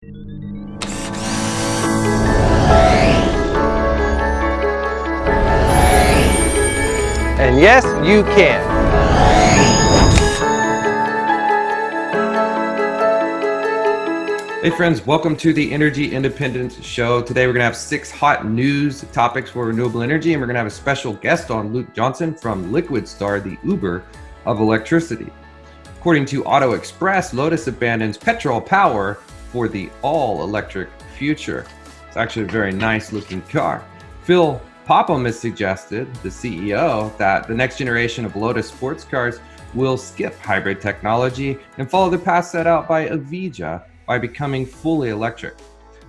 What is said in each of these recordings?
And yes, you can. Hey friends, welcome to the Energy Independence Show. Today we're going to have 6 hot news topics for renewable energy, and we're going to have a special guest on, Luke Johnson from Liquidstar, the Uber of electricity. According to Auto Express, Lotus abandons petrol power for the all-electric future. It's actually a very nice looking car. Phil Popham has suggested, the CEO, that the next generation of Lotus sports cars will skip hybrid technology and follow the path set out by Avija by becoming fully electric.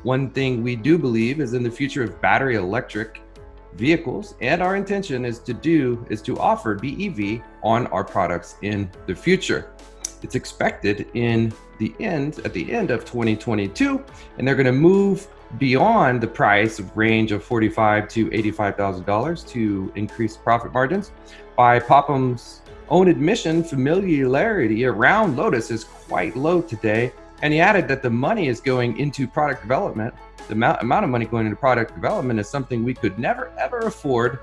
One thing we do believe is in the future of battery electric vehicles, and our intention is to offer BEV on our products in the future. It's expected at the end of 2022, and they're going to move beyond the price range of $45,000 to $85,000 to increase profit margins. By Popham's own admission, familiarity around Lotus is quite low today, and he added that the money is going into product development. The amount of money going into product development is something we could never ever afford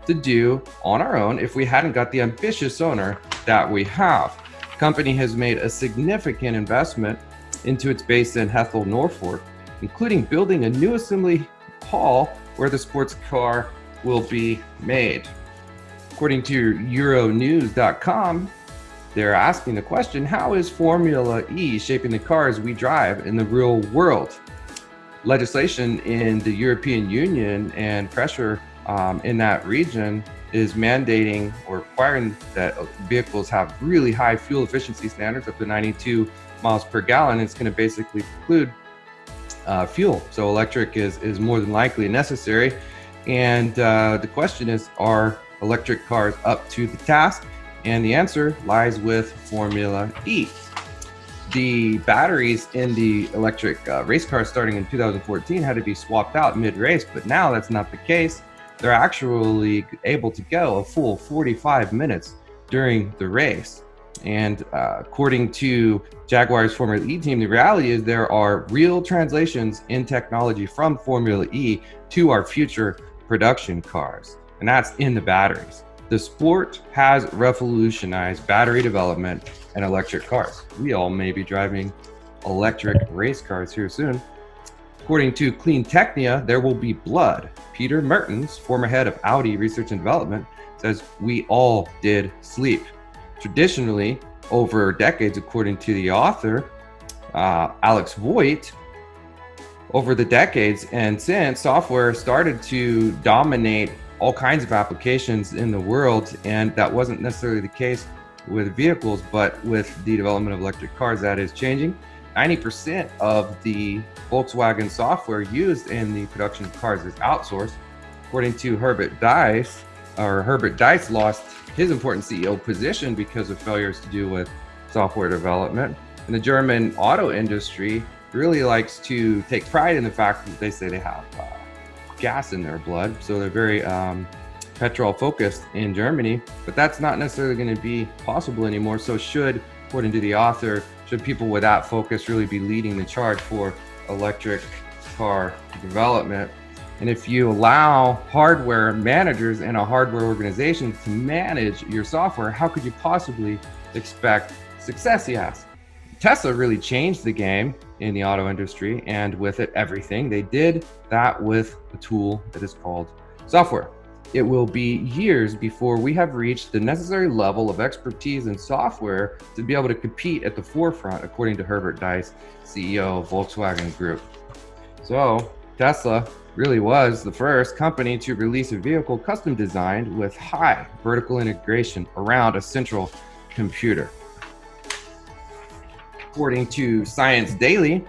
to do on our own if we hadn't got the ambitious owner that we have. The company has made a significant investment into its base in Hethel, Norfolk, including building a new assembly hall where the sports car will be made. According to Euronews.com, they're asking the question, how is Formula E shaping the cars we drive in the real world? Legislation in the European Union and pressure in that region is mandating or requiring that vehicles have really high fuel efficiency standards up to 92 miles per gallon. It's going to basically preclude fuel. So electric is more than likely necessary. And the question is, are electric cars up to the task? And the answer lies with Formula E. The batteries in the electric race cars starting in 2014 had to be swapped out mid-race, but now that's not the case. They're actually able to go a full 45 minutes during the race. And according to Jaguar's Formula E team, the reality is there are real translations in technology from Formula E to our future production cars, and that's in the batteries. The sport has revolutionized battery development and electric cars. We all may be driving electric race cars here soon. According to Clean Technia, there will be blood. Peter Mertens, former head of Audi Research and Development, says we all did sleep. Traditionally, over decades, according to the author, Alex Voigt, over the decades and since, software started to dominate all kinds of applications in the world, and that wasn't necessarily the case with vehicles, but with the development of electric cars, that is changing. 90% of the Volkswagen software used in the production of cars is outsourced. According to Herbert Diess lost his important CEO position because of failures to do with software development. And the German auto industry really likes to take pride in the fact that they say they have gas in their blood, so they're very petrol focused in Germany, but that's not necessarily going to be possible anymore. So according to the author, should people with that focus really be leading the charge for electric car development? And if you allow hardware managers in a hardware organization to manage your software, how could you possibly expect success, he asks. Tesla really changed the game in the auto industry, and with it, everything. They did that with a tool that is called software. It will be years before we have reached the necessary level of expertise in software to be able to compete at the forefront, according to Herbert Diess, CEO of Volkswagen Group. So Tesla really was the first company to release a vehicle custom designed with high vertical integration around a central computer. According to Science Daily,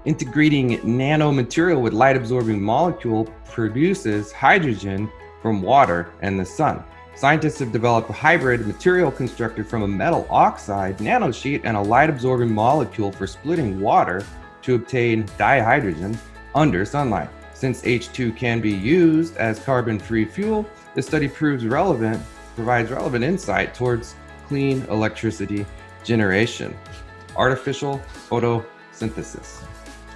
integrating nanomaterial with light-absorbing molecule produces hydrogen from water and the sun. Scientists have developed a hybrid material constructed from a metal oxide nanosheet and a light-absorbing molecule for splitting water to obtain dihydrogen under sunlight. Since H2 can be used as carbon-free fuel, this study provides relevant insight towards clean electricity generation. Artificial synthesis.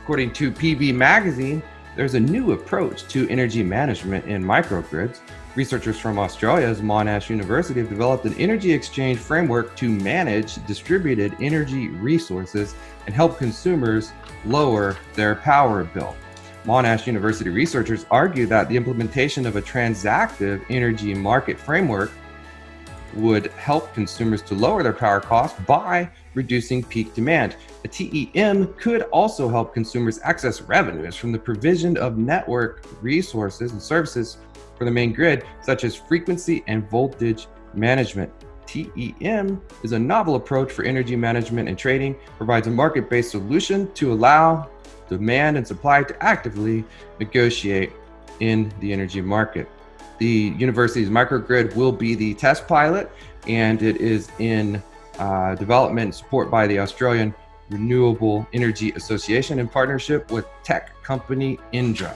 According to PV Magazine, there's a new approach to energy management in microgrids. Researchers from Australia's Monash University have developed an energy exchange framework to manage distributed energy resources and help consumers lower their power bill. Monash University researchers argue that the implementation of a transactive energy market framework would help consumers to lower their power costs by reducing peak demand. A TEM could also help consumers access revenues from the provision of network resources and services for the main grid, such as frequency and voltage management. TEM is a novel approach for energy management and trading, provides a market-based solution to allow demand and supply to actively negotiate in the energy market. The university's microgrid will be the test pilot, and it is in development and support by the Australian Renewable Energy Association in partnership with tech company Indra.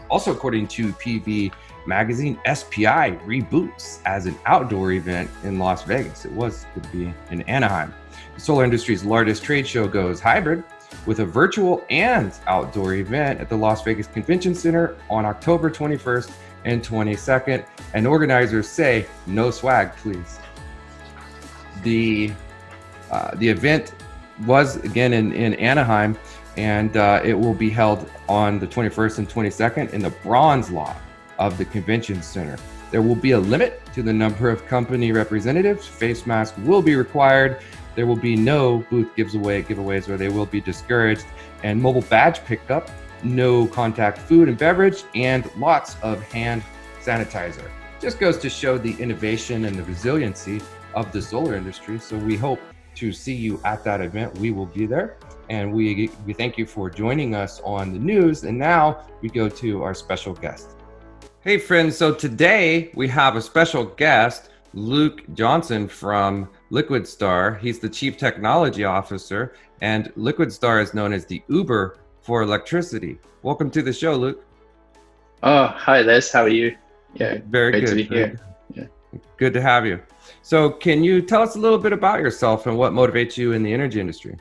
Also, according to PV Magazine, SPI reboots as an outdoor event in Las Vegas. It was to be in Anaheim. The solar industry's largest trade show goes hybrid with a virtual and outdoor event at the Las Vegas Convention Center on October 21st and 22nd. And organizers say, no swag, please. The event was again in Anaheim, and it will be held on the 21st and 22nd in the bronze lot of the convention center. There will be a limit to the number of company representatives. Face masks will be required. There will be no booth giveaways, or they will be discouraged, and mobile badge pickup, no contact food and beverage, and lots of hand sanitizer. Just goes to show the innovation and the resiliency of the solar industry. So we hope to see you at that event. We will be there, and we thank you for joining us on the news. And now we go to our special guest. Hey friends, so today we have a special guest, Luke Johnson from Liquidstar. He's the Chief Technology Officer, and Liquidstar is known as the Uber for electricity. Welcome to the show, Luke. Oh, hi Les, how are you? Yeah, very great good to be here. Yeah. Good to have you. So can you tell us a little bit about yourself and what motivates you in the energy industry?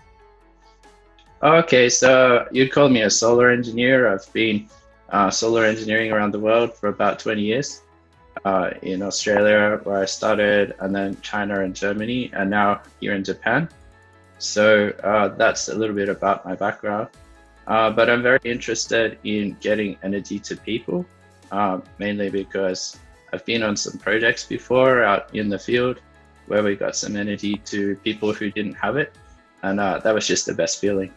Okay, so you'd call me a solar engineer. I've been solar engineering around the world for about 20 years. In Australia, where I started, and then China and Germany, and now here in Japan. So that's a little bit about my background. But I'm very interested in getting energy to people, mainly because I've been on some projects before out in the field where we got some energy to people who didn't have it. And that was just the best feeling.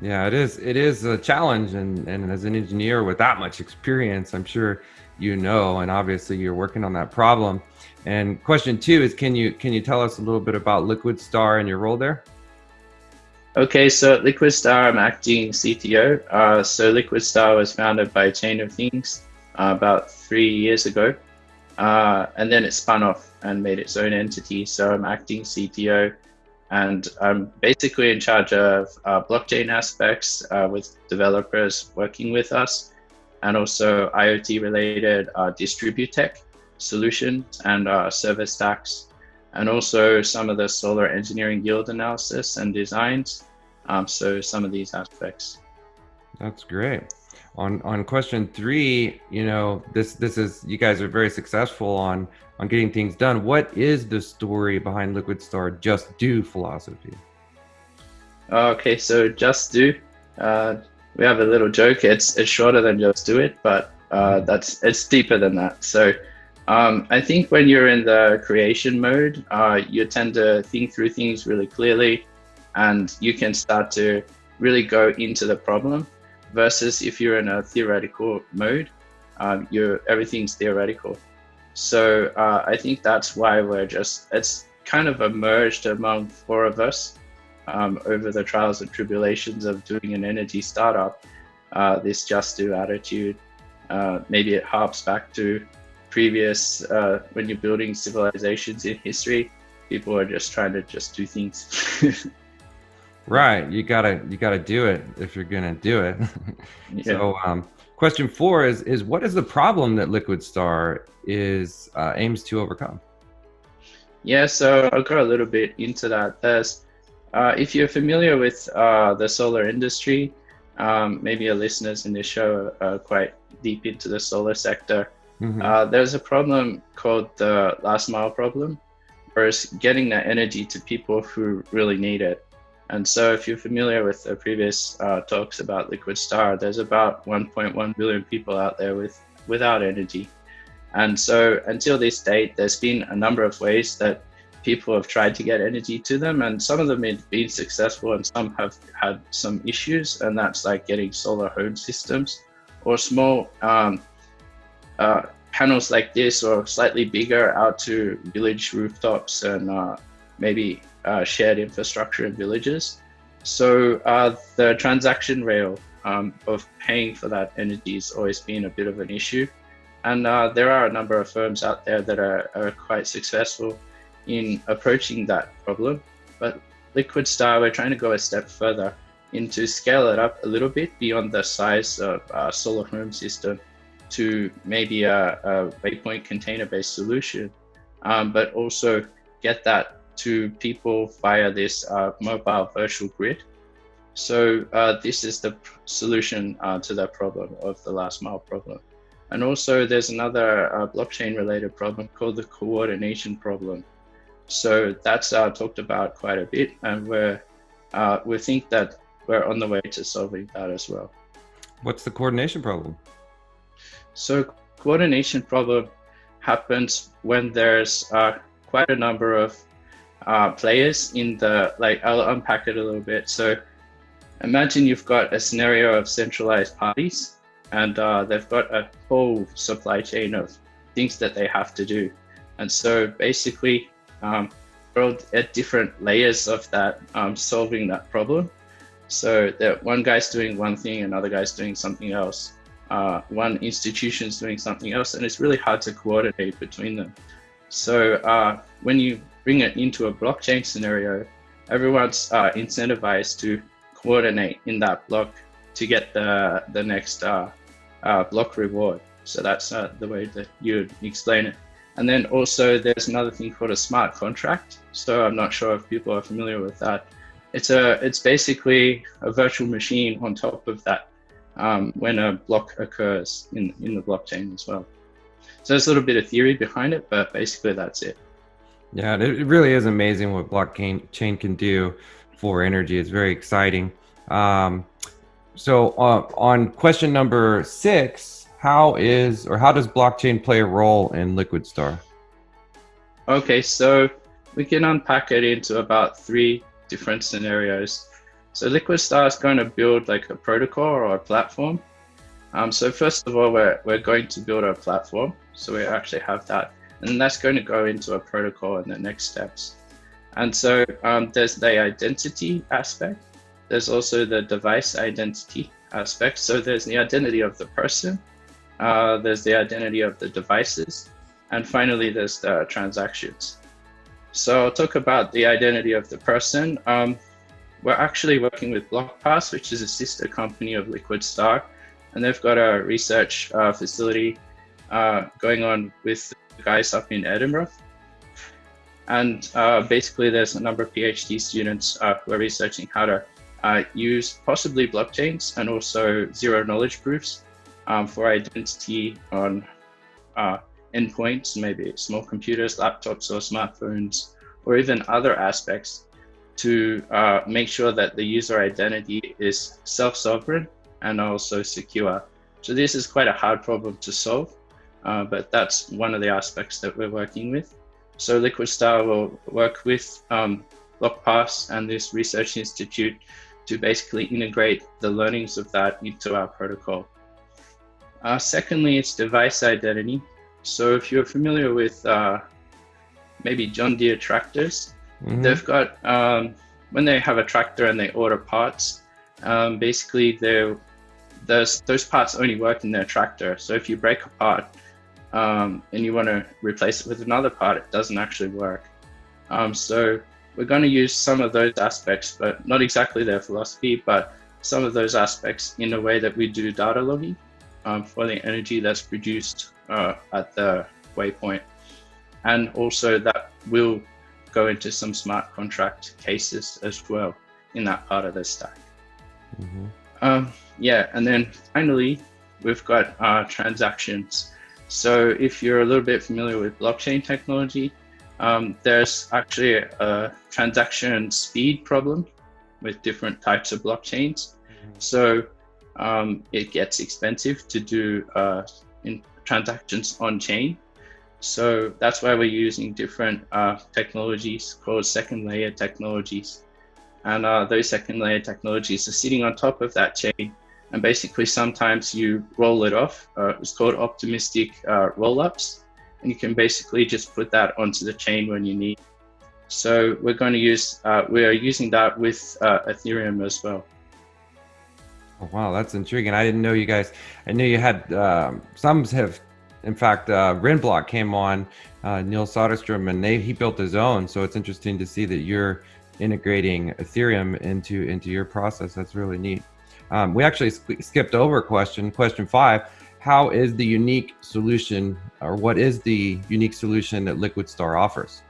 Yeah, it is a challenge. And as an engineer with that much experience, I'm sure you know, and obviously you're working on that problem. And question two is, can you tell us a little bit about Liquidstar and your role there? Okay, so at Liquidstar, I'm acting CTO. So Liquidstar was founded by Chain of Things about 3 years ago. And then it spun off and made its own entity. So I'm acting CTO, and I'm basically in charge of blockchain aspects with developers working with us, and also IoT related distribute tech solutions and server stacks, and also some of the solar engineering yield analysis and designs. So some of these aspects. That's great. On question three, this is, you guys are very successful on getting things done. What is the story behind Liquidstar Just Do philosophy? Okay, so Just Do. We have a little joke. It's shorter than Just Do It, but it's deeper than that. So I think when you're in the creation mode, you tend to think through things really clearly, and you can start to really go into the problem. Versus if you're in a theoretical mode, everything's theoretical. So I think that's why it's kind of emerged among four of us over the trials and tribulations of doing an energy startup, this just do attitude. Maybe it harps back to previous, when you're building civilizations in history, people are just trying to just do things. Right, you gotta do it if you're gonna do it. Yeah. So question four is what is the problem that Liquidstar aims to overcome? Yeah, so I'll go a little bit into that. There's If you're familiar with the solar industry, maybe your listeners in this show are quite deep into the solar sector. There's a problem called the last mile problem, where it's getting that energy to people who really need it. And so if you're familiar with the previous talks about Liquidstar, there's about 1.1 billion people out there without energy. And so until this date, there's been a number of ways that people have tried to get energy to them, and some of them have been successful and some have had some issues, and that's like getting solar home systems or small panels like this or slightly bigger out to village rooftops and maybe shared infrastructure in villages. So the transaction rail of paying for that energy has always been a bit of an issue. And there are a number of firms out there that are quite successful in approaching that problem. But Liquidstar, we're trying to go a step further into scale it up a little bit beyond the size of a solar home system to maybe a waypoint container-based solution, but also get that to people via this mobile virtual grid. So this is the solution to that problem of the last mile problem. And also there's another blockchain related problem called the coordination problem. So that's talked about quite a bit, and we think that we're on the way to solving that as well. What's the coordination problem? So coordination problem happens when there's quite a number of players in the, I'll unpack it a little bit. So imagine you've got a scenario of centralized parties, and they've got a whole supply chain of things that they have to do. And so basically, we're all at different layers of that, solving that problem. So that one guy's doing one thing, another guy's doing something else. One institution's doing something else, and it's really hard to coordinate between them. So when you bring it into a blockchain scenario, everyone's incentivized to coordinate in that block to get the next block reward. So that's the way that you'd explain it. And then also there's another thing called a smart contract. So I'm not sure if people are familiar with that. It's basically a virtual machine on top of that when a block occurs in the blockchain as well. So there's a little bit of theory behind it, but basically that's it. Yeah, it really is amazing what blockchain can do for energy. It's very exciting. So on question number 6, how does blockchain play a role in Liquidstar? Okay, so we can unpack it into about 3 different scenarios. So Liquidstar is going to build like a protocol or a platform. So first of all, we're going to build a platform. So we actually have that, and that's going to go into a protocol in the next steps. And so there's the identity aspect. There's also the device identity aspect. So there's the identity of the person. There's the identity of the devices. And finally, there's the transactions. So I'll talk about the identity of the person. We're actually working with BlockPass, which is a sister company of Liquidstar, and they've got a research facility going on with the guys up in Edinburgh. And basically, there's a number of PhD students who are researching how to use possibly blockchains and also zero knowledge proofs for identity on endpoints, maybe small computers, laptops, or smartphones, or even other aspects to make sure that the user identity is self-sovereign and also secure. So this is quite a hard problem to solve, but that's one of the aspects that we're working with. So Liquidstar will work with BlockPass and this research institute to basically integrate the learnings of that into our protocol. Secondly, it's device identity. So if you're familiar with maybe John Deere tractors, they've got, when they have a tractor and they order parts, basically those parts only work in their tractor. So if you break a part and you want to replace it with another part, it doesn't actually work. So we're going to use some of those aspects, but not exactly their philosophy, but some of those aspects in a way that we do data logging for the energy that's produced at the waypoint. And also that will go into some smart contract cases as well in that part of the stack. Yeah, and then finally, we've got transactions. So if you're a little bit familiar with blockchain technology, there's actually a transaction speed problem with different types of blockchains. So it gets expensive to do transactions on chain. So that's why we're using different technologies called second layer technologies. And those second layer technologies are sitting on top of that chain. And basically, sometimes you roll it off. It's called optimistic roll-ups. And you can basically just put that onto the chain when you need. So we're going to use, we are using that with Ethereum as well. Oh, wow, that's intriguing. I didn't know you guys, I knew you had, some have, in fact, Renblock came on, Neil Soderstrom, and he built his own. So it's interesting to see that you're integrating Ethereum into your process. That's really neat. We actually skipped over question 5. How is the unique solution, or what is the unique solution that Liquidstar offers?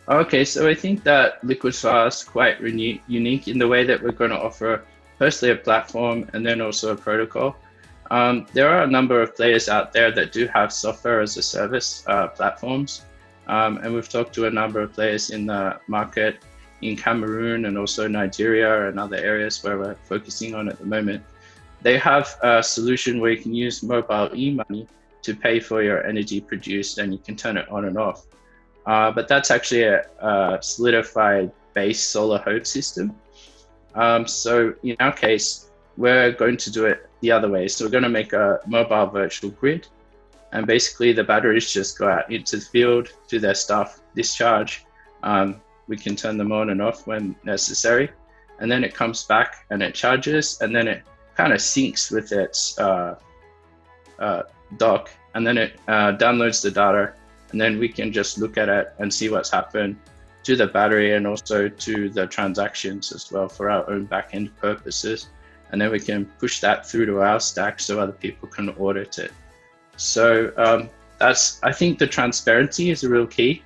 Okay, so I think that Liquidstar is quite unique in the way that we're going to offer firstly a platform and then also a protocol. There are a number of players out there that do have software as a service platforms. And we've talked to a number of players in the market in Cameroon and also Nigeria and other areas where we're focusing on at the moment. They have a solution where you can use mobile e-money to pay for your energy produced, and you can turn it on and off. But that's actually a solidified base solar hose system. So in our case, we're going to do it the other way. So we're going to make a mobile virtual grid. And basically the batteries just go out into the field, do their stuff, discharge. We can turn them on and off when necessary. And then it comes back and it charges, and then it kind of syncs with its dock, and then it downloads the data, and then we can just look at it and see what's happened to the battery and also to the transactions as well for our own backend purposes. And then we can push that through to our stack so other people can audit it. So I think the transparency is a real key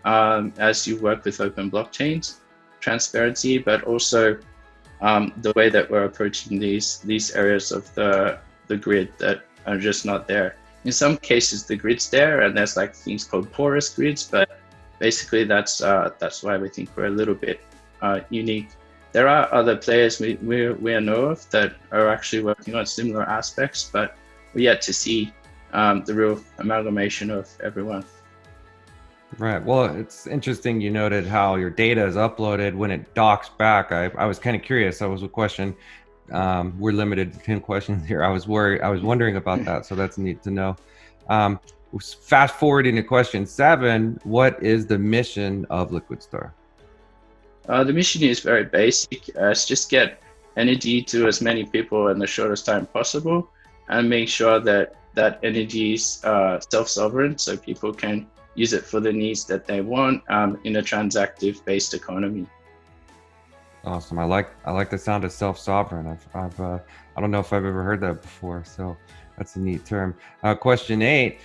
as you work with open blockchains, transparency, but also the way that we're approaching these areas of the grid that are just not there. In some cases, the grid's there, and there's like things called porous grids, but basically that's why we think we're a little bit unique. There are other players we know of that are actually working on similar aspects, but we're yet to see the real amalgamation of everyone. Right. Well, it's interesting you noted how your data is uploaded when it docks back. I was kind of curious. That was a question. We're limited to 10 questions here. I was wondering about that. So that's neat to know. Fast forwarding to question 7, what is the mission of Liquidstar? The mission is very basic. It's just get energy to as many people in the shortest time possible and make sure that energy is self-sovereign, so people can use it for the needs that they want in a transactive based economy. Awesome. I like the sound of self-sovereign. I don't know if I've ever heard that before, so that's a neat term. Question 8,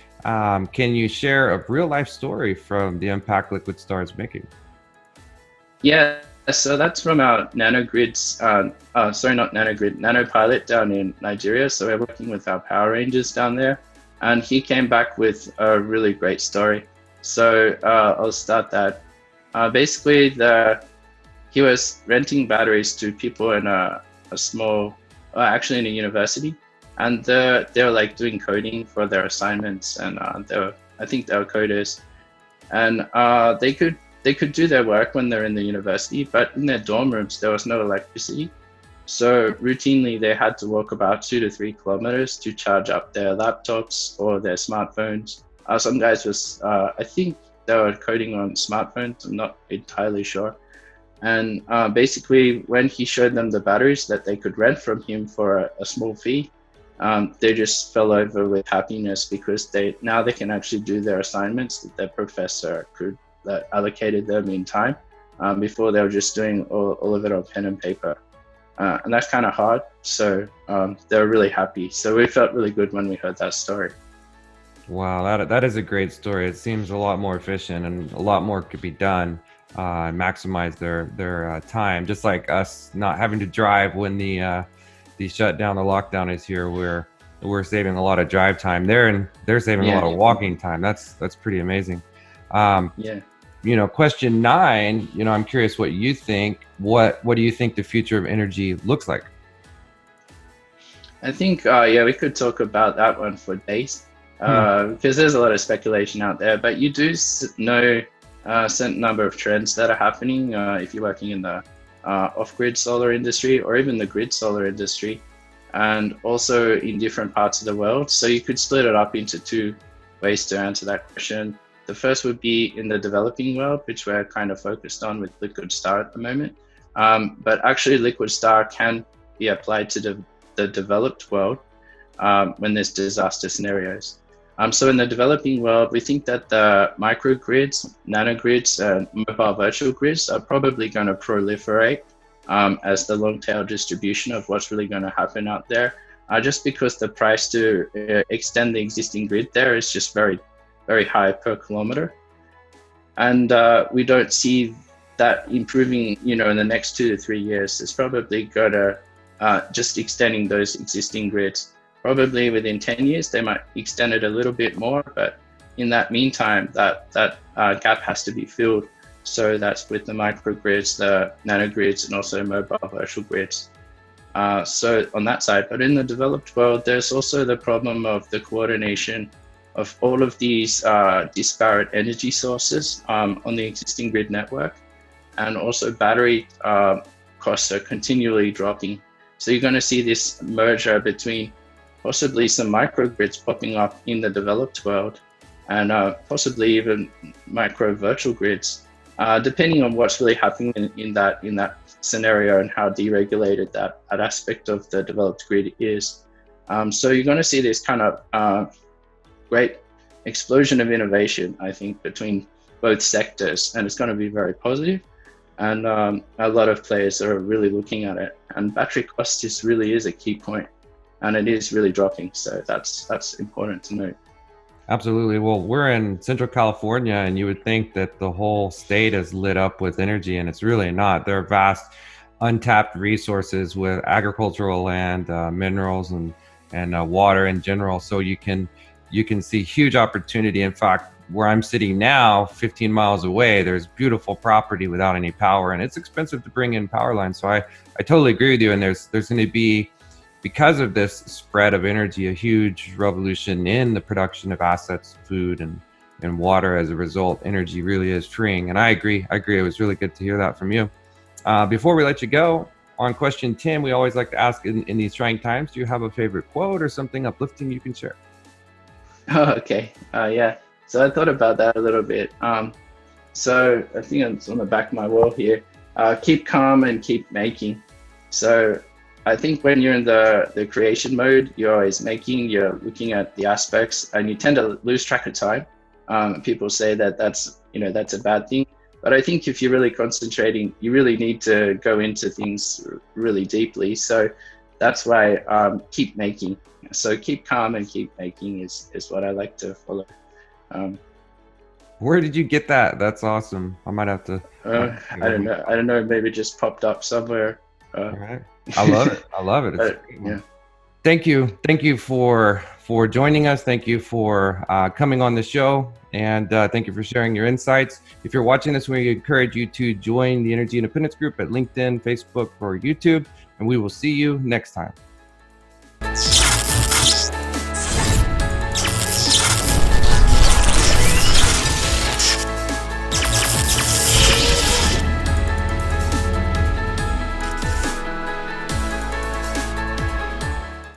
can you share a real life story from the impact Liquidstar is making? Yeah, so that's from our nanogrids, nanopilot down in Nigeria. So we're working with our Power Rangers down there, and he came back with a really great story. So I'll start that. Basically, he was renting batteries to people in a small, actually in a university, and they were like doing coding for their assignments, and I think they were coders, and they could do their work when they're in the university, but in their dorm rooms there was no electricity. So routinely they had to walk about 2 to 3 kilometers to charge up their laptops or their smartphones. Some guys was, I think they were coding on smartphones, I'm not entirely sure. And basically when he showed them the batteries that they could rent from him for a small fee, they just fell over with happiness because now they can actually do their assignments that their professor could that allocated them in time. Before they were just doing all of it on pen and paper. And that's kind of hard. So they were really happy. So we felt really good when we heard that story. Wow, that is a great story. It seems a lot more efficient and a lot more could be done and maximize their time. Just like us not having to drive when the shutdown, the lockdown is here. We're saving a lot of drive time there, and they're saving a lot of walking time. That's pretty amazing. Yeah. Question 9. I'm curious what you think. What do you think the future of energy looks like? I think, we could talk about that one for days because there's a lot of speculation out there, but you do know a certain number of trends that are happening if you're working in the off-grid solar industry or even the grid solar industry, and also in different parts of the world. So you could split it up into 2 ways to answer that question. The first would be in the developing world, which we're kind of focused on with Liquidstar at the moment. But actually Liquidstar can be applied to the developed world when there's disaster scenarios. So in the developing world, we think that the microgrids, nanogrids, and mobile virtual grids are probably going to proliferate as the long tail distribution of what's really going to happen out there, just because the price to extend the existing grid there is just very, very high per kilometer. And we don't see that improving, in the next 2 to 3 years. It's probably going to just extending those existing grids. Probably within 10 years, they might extend it a little bit more, but in that meantime, that gap has to be filled. So that's with the microgrids, the nanogrids, and also mobile virtual grids. So on that side, but in the developed world, there's also the problem of the coordination of all of these disparate energy sources on the existing grid network, and also battery costs are continually dropping. So you're going to see this merger between possibly some microgrids popping up in the developed world, and possibly even micro virtual grids, depending on what's really happening in that scenario and how deregulated that aspect of the developed grid is. So you're going to see this kind of great explosion of innovation, I think, between both sectors, and it's going to be very positive. And a lot of players are really looking at it. And battery cost really is a key point, and it is really dropping. So that's important to note. Absolutely. Well, we're in Central California, and you would think that the whole state is lit up with energy, and it's really not. There are vast untapped resources with agricultural land, minerals, and water in general. So you can see huge opportunity. In fact, where I'm sitting now, 15 miles away, there's beautiful property without any power, and it's expensive to bring in power lines. So I totally agree with you. And there's going to be, because of this spread of energy, a huge revolution in the production of assets, food, and water. As a result, energy really is freeing. And I agree. It was really good to hear that from you. Before we let you go, on question 10, we always like to ask in these trying times, do you have a favorite quote or something uplifting you can share? Oh, okay. Yeah. So I thought about that a little bit. So I think it's on the back of my wall here. Keep calm and keep making. So I think when you're in the creation mode, you're always making, you're looking at the aspects, and you tend to lose track of time. People say that's a bad thing. But I think if you're really concentrating, you really need to go into things really deeply. So that's why keep making. So keep calm and keep making is what I like to follow. Where did you get that? That's awesome. I might have to. I don't know. Maybe it just popped up somewhere. All right. I love it. I love it. Yeah. Thank you for joining us. Thank you for coming on the show, and thank you for sharing your insights. If you're watching this, we encourage you to join the Energy Independence Group at LinkedIn, Facebook, or YouTube, and we will see you next time.